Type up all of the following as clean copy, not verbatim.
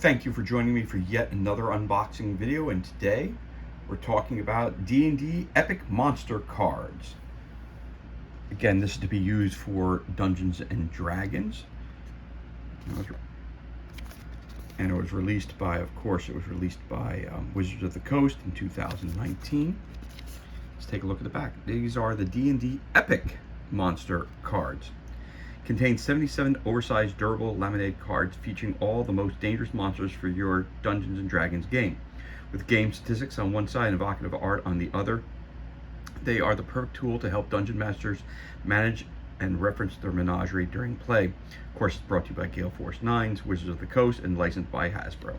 Thank you for joining me for yet another unboxing video, and today we're talking about D&D Epic Monster cards. Again, this is to be used for Dungeons and Dragons. And it was released by, Wizards of the Coast in 2019. Let's take a look at the back. These are the D&D Epic Monster cards. Contains 77 oversized durable laminated cards featuring all the most dangerous monsters for your Dungeons and Dragons game. With game statistics on one side and evocative art on the other, they are the perfect tool to help dungeon masters manage and reference their menagerie during play. Of course, it's brought to you by Gale Force 9's, Wizards of the Coast, and licensed by Hasbro.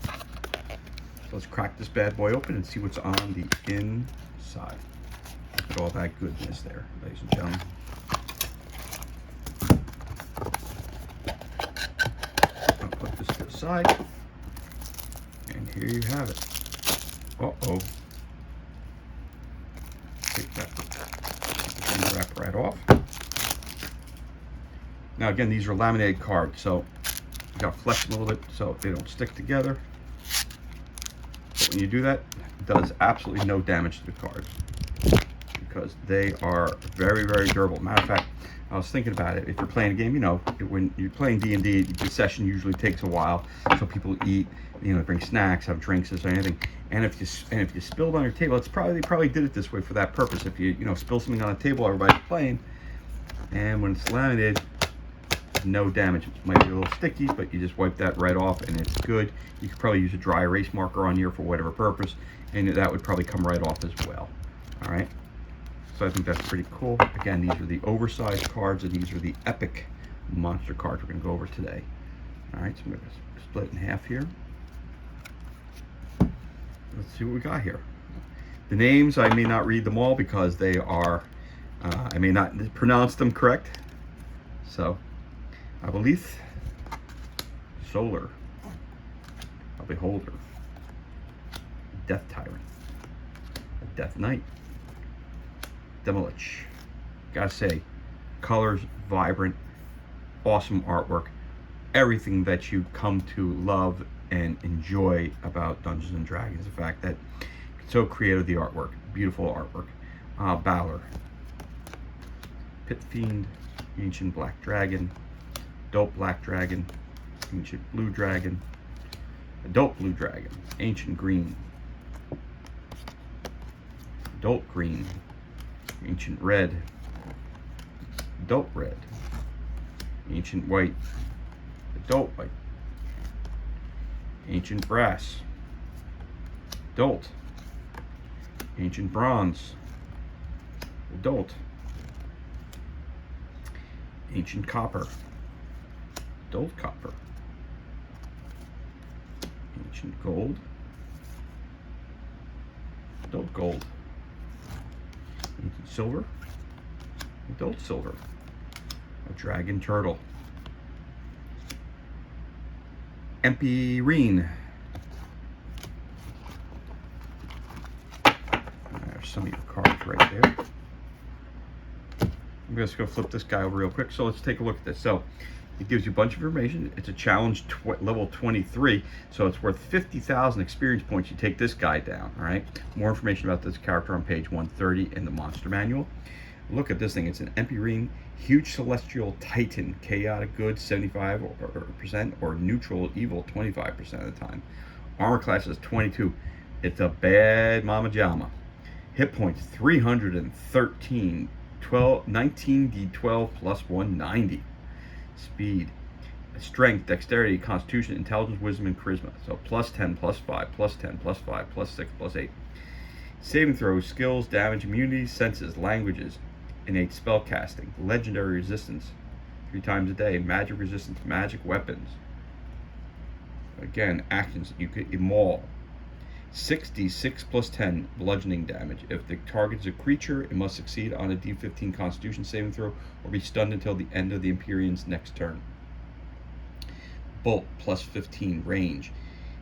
So let's crack this bad boy open and see what's on the inside. Look at all that goodness there, ladies and gentlemen. Put this to the side, and here you have it. Uh-oh. Take that wrap right off. Now again, these are laminated cards, so you gotta flex them a little bit so they don't stick together. But when you do that, it does absolutely no damage to the cards because they are very, very durable. Matter of fact, I was thinking about it. If you're playing a game, when you're playing D&D, the session usually takes a while. So people eat, bring snacks, have drinks, or anything. And if you spilled on your table, they probably did it this way for that purpose. If you spill something on a table, everybody's playing, and when it's laminated, no damage. It might be a little sticky, but you just wipe that right off, and it's good. You could probably use a dry erase marker on here for whatever purpose, and that would probably come right off as well. All right. So I think that's pretty cool. Again, these are the oversized cards, and these are the epic monster cards we're going to go over today. All right, so I'm going to split in half here. Let's see what we got here. The names, I may not read them all because they are, I may not pronounce them correct. So, Aboleth, Solar, Beholder, Death Tyrant, Death Knight, Lich. Gotta say, colors, vibrant, awesome artwork, everything that you come to love and enjoy about Dungeons and Dragons. The fact that it's so creative, the artwork, beautiful artwork. Balor, Pit Fiend, Ancient Black Dragon, Adult Black Dragon, Ancient Blue Dragon, Adult Blue Dragon, Ancient Green, Adult Green, Ancient Red, Adult Red, Ancient White, Adult White, Ancient Brass, Adult, Ancient Bronze, Adult, Ancient Copper, Adult Copper, Ancient Gold, Adult Gold, Ancient Silver, Adult Silver, a Dragon Turtle, Empyrine. There's some of your cards right there. I'm just going to flip this guy over real quick. So let's take a look at this. So it gives you a bunch of information. It's a challenge level 23, so it's worth 50,000 experience points. You take this guy down, all right? More information about this character on page 130 in the Monster Manual. Look at this thing. It's an Empyrine, huge celestial titan, chaotic good 75% or neutral evil 25% of the time. Armor class is 22. It's a bad mama jama. Hit points 313, 19d12 plus 190. Speed, strength, dexterity, constitution, intelligence, wisdom, and charisma. So plus 10, plus 5, plus 10, plus 5, plus 6, plus 8. Saving throws, skills, damage, immunities, senses, languages, innate spell casting, legendary resistance 3 times a day, magic resistance, magic weapons. Again, actions, you could maul. 6d6 plus 10 bludgeoning damage. If the target is a creature, it must succeed on a d15 constitution saving throw or be stunned until the end of the Empyrean's next turn. Bolt plus 15 range.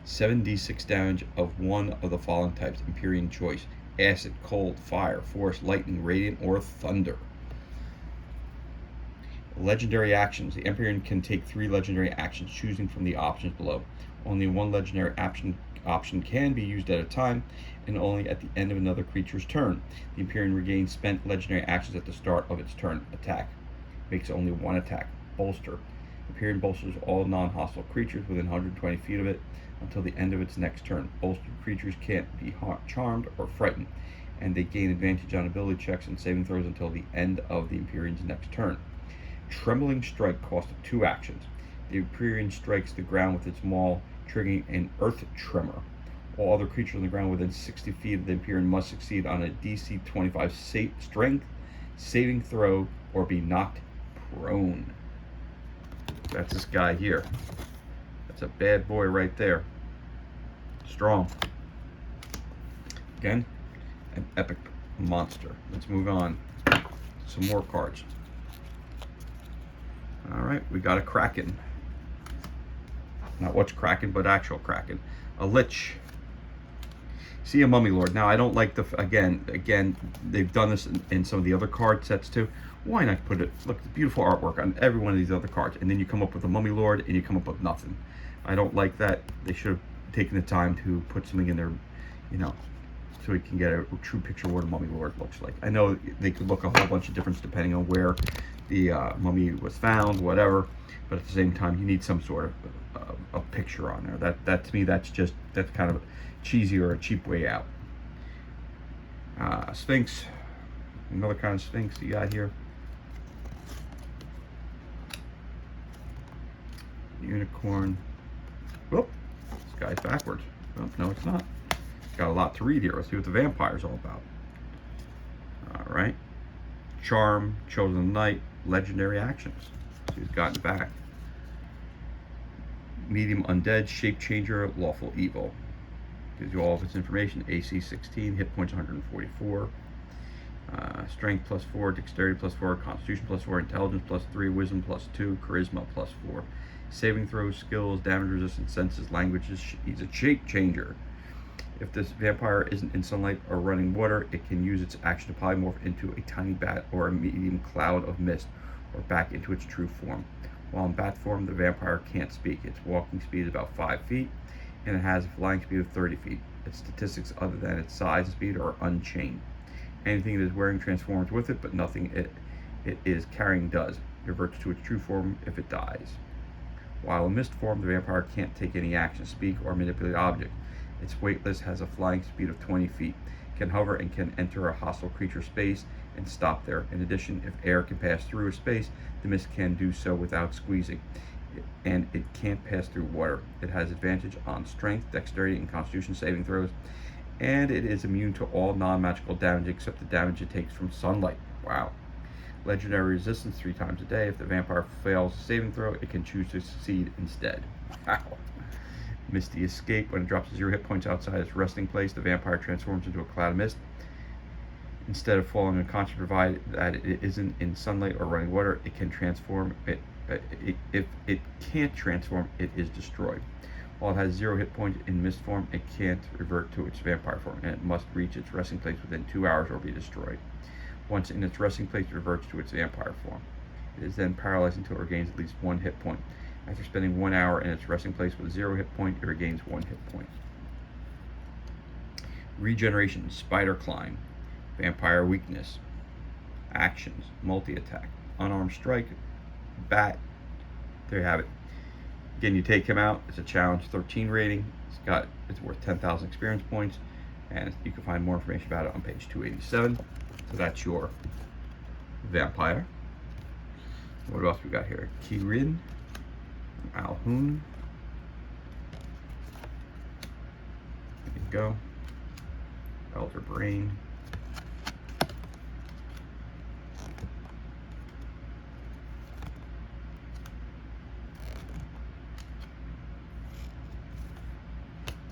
7d6 damage of one of the following types. Empyrean choice: acid, cold, fire, force, lightning, radiant, or thunder. Legendary actions. The Empyrean can take 3 legendary actions, choosing from the options below. Only 1 legendary option can be used at a time, and only at the end of another creature's turn. The Empyrean regains spent legendary actions at the start of its turn. Attack. Makes only 1 attack. Bolster. Empyrean bolsters all non-hostile creatures within 120 feet of it until the end of its next turn. Bolstered creatures can't be charmed or frightened, and they gain advantage on ability checks and saving throws until the end of the Empyrean's next turn. Trembling Strike costs 2 actions. The Empyrean strikes the ground with its maul, triggering an earth tremor. All other creatures on the ground within 60 feet of the Empyrean must succeed on a DC 25 strength saving throw or be knocked prone. That's this guy here. That's a bad boy right there. Strong. Again, an epic monster. Let's move on. Some more cards. Alright, we got a Kraken. Not what's Kraken, but actual Kraken. A Lich. See a Mummy Lord. Now, I don't like the... Again, they've done this in some of the other card sets too. Why not put it... Look, the beautiful artwork on every one of these other cards. And then you come up with a Mummy Lord and you come up with nothing. I don't like that. They should have taken the time to put something in there, you know, so we can get a true picture of what a Mummy Lord looks like. I know they could look a whole bunch of difference depending on where the mummy was found, whatever, but at the same time you need some sort of a picture on there. That to me, that's kind of cheesy or a cheap way out. Sphinx, another kind of Sphinx you got here. Unicorn. Whoop, this guy's backwards. Oh, no, it's not. Got a lot to read here. Let's see what the vampire's all about. All right. Charm, Chosen of the Night, legendary actions. So he's gotten back. Medium Undead, Shape Changer, Lawful Evil. Gives you all of its information. AC 16, hit points 144. Strength +4, Dexterity +4, Constitution +4, Intelligence +3, Wisdom +2, Charisma +4. Saving throws, skills, damage resistance, senses, languages. He's a shape changer. If this vampire isn't in sunlight or running water, it can use its action to polymorph into a tiny bat or a medium cloud of mist, or back into its true form. While in bat form, the vampire can't speak. Its walking speed is about 5 feet, and it has a flying speed of 30 feet. Its statistics other than its size and speed are unchained. Anything it is wearing transforms with it, but nothing it is carrying does. It reverts to its true form if it dies. While in mist form, the vampire can't take any action, speak, or manipulate objects. It's weightless, has a flying speed of 20 feet, can hover, and can enter a hostile creature space and stop there. In addition, if air can pass through a space, the mist can do so without squeezing, and it can't pass through water. It has advantage on strength, dexterity, and constitution saving throws, and it is immune to all non-magical damage except the damage it takes from sunlight. Wow. Legendary resistance 3 times a day. If the vampire fails a saving throw, it can choose to succeed instead. Wow. Misty Escape. When it drops 0 hit points outside its resting place, the vampire transforms into a cloud of mist. Instead of falling unconscious, provided that it isn't in sunlight or running water, it can transform. If it can't transform, it is destroyed. While it has 0 hit points in mist form, it can't revert to its vampire form, and it must reach its resting place within 2 hours or be destroyed. Once in its resting place, it reverts to its vampire form. It is then paralyzed until it regains at least 1 hit point. After spending 1 hour in its resting place with 0 hit point, it regains 1 hit point. Regeneration, Spider Climb, Vampire Weakness, Actions, Multi-Attack, Unarmed Strike, Bat. There you have it. Again, you take him out. It's a challenge 13 rating. It's worth 10,000 experience points, and you can find more information about it on page 287. So that's your vampire. What else we got here? Kirin, Alhun. There you go. Elder Brain.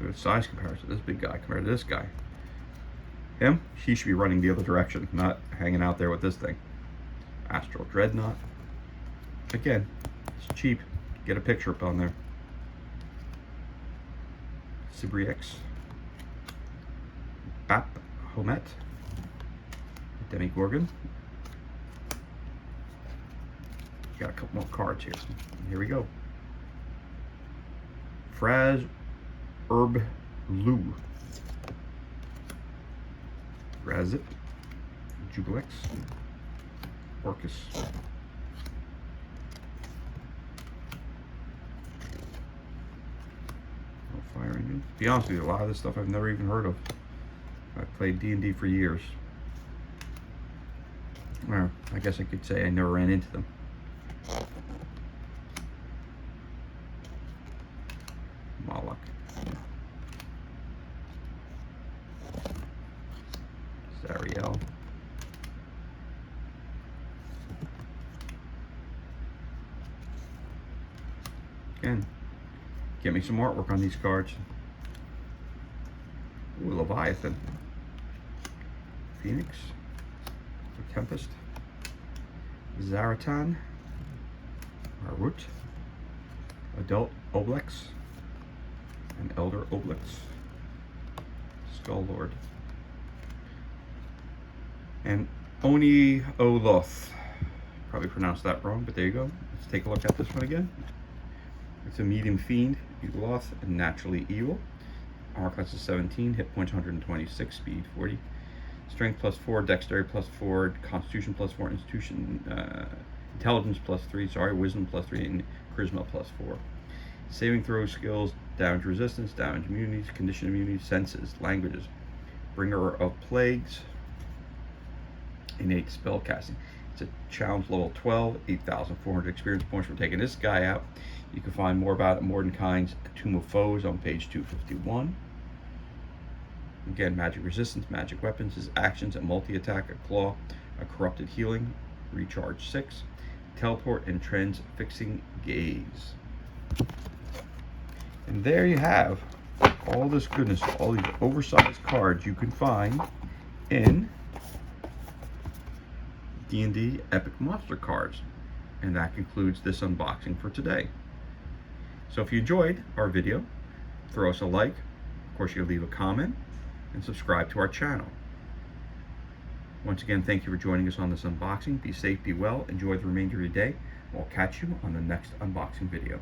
There's size comparison. This big guy compared to this guy. He should be running the other direction, not hanging out there with this thing. Astral Dreadnought. Again, it's cheap. Get a picture up on there. Sibriex. Bap Homet. Demigorgon. got a couple more cards here. Here we go. Fraz Herb Lou. Razit. Jubilex. Orcus. Fire engine. To be honest with you, a lot of this stuff I've never even heard of. I've played D&D for years. Well, I guess I could say I never ran into them. Moloch. Zariel. Again, get me some artwork on these cards. Ooh, Leviathan. Phoenix. Tempest. Zaratan. Marut. Adult Oblex. And Elder Oblex. Skull Lord. And Oni Oloth. Probably pronounced that wrong, but there you go. Let's take a look at this one again. It's a medium fiend, Ugoloth, and naturally evil. Armor class is 17, hit points 126, speed 40, strength +4, dexterity +4, constitution +4, intelligence +3, wisdom +3, and charisma +4. Saving throw skills, damage resistance, damage immunities, condition immunities, senses, languages, bringer of plagues, innate spell casting. It's a challenge level 12, 8,400 experience points for taking this guy out. You can find more about it, Mordenkainen's Tomb of Foes on page 251. Again, magic resistance, magic weapons, his actions, a multi-attack, a claw, a corrupted healing, recharge 6, teleport, and transfixing gaze. And there you have all this goodness, all these oversized cards you can find in D&D Epic Monster Cards. And that concludes this unboxing for today. So if you enjoyed our video, throw us a like, of course you can leave a comment, and subscribe to our channel. Once again, thank you for joining us on this unboxing. Be safe, be well, enjoy the remainder of your day. We'll catch you on the next unboxing video.